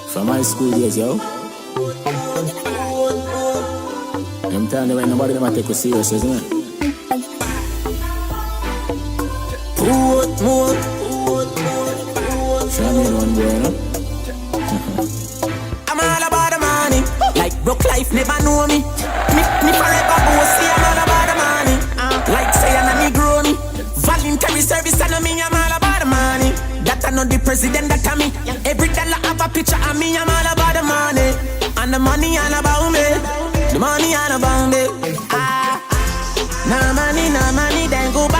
From high school days, yo. I'm telling you, nobody never take you serious, isn't it? Show me one boy, you know? I'm all about the money. Like broke life never know me. Me forever bossy. I'm all about the money. Like say I'm a Negroni. Voluntary service and I'm all about the money. That I know the president that I me. Every dollar have a picture of me. I'm all about the money. And the money all about me. The money all about me. No money, then go buy.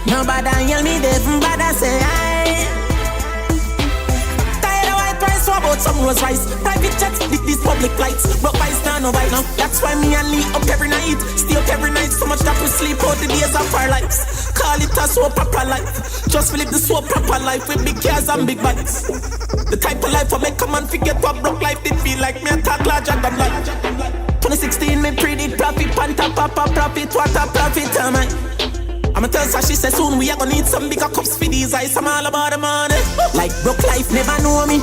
Nobody yell me, they from bad I say aye. Tired of white price, so about some Rolls Royce. Private jets, these public flights. Broke by star, no right now. That's why me and Lee up every night. Stay up every night, so much that we sleep out the days of our lives. Call it a so proper life. Just live the so proper life with big cars and big bikes. The type of life I make a man forget what broke life did feel like. Me a talk larger than life. 2016 me predict profit, panta papa profit, what a profit am I? I'ma tell her, she said soon we are gonna need some bigger cups for these eyes. I'm all about the money. Like broke life never know me.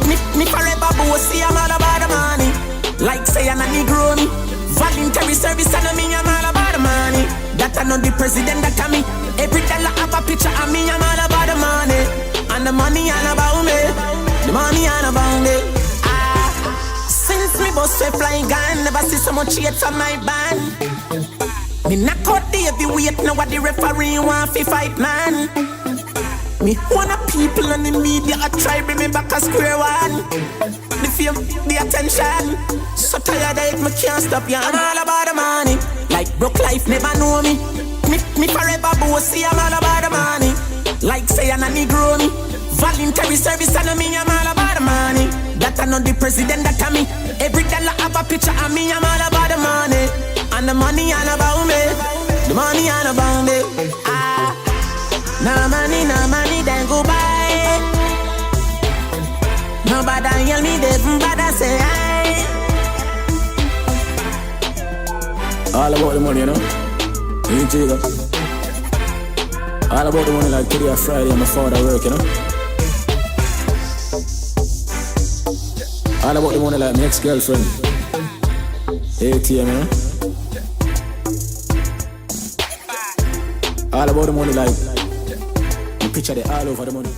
Me forever bossy, I'm all about the money. Like say I'm a Negroni. Voluntary service and I'm all about the money. That I know the president that I me. Every dollar have a picture of me, I'm all about the money. And the money all about me. The money all about me. Since me bus we flying gun, never see so much hate on my band. Me knock out the heavyweight, now what the referee want fi fight, man. Me wanna people and the media a try bring me back a square one. The fame, the attention, so tired of it, me can't stop, yeah. I'm all about the money, like broke life never know me. Me forever bossy, I'm all about the money. Like say I'm a Negroni. Voluntary service and I'm all about the money. That I know the president that I me. Every dollar have a picture of me, I'm all about the money. And the money all about me. The money all about me. No money, then go buy. Nobody yell me, they from bad I say aye. All about the money, you know? You jigger. All about the money like today or Friday and my father work, you know? All about the money like my ex-girlfriend. ATM, you know? All about the money like you picture it all over the money.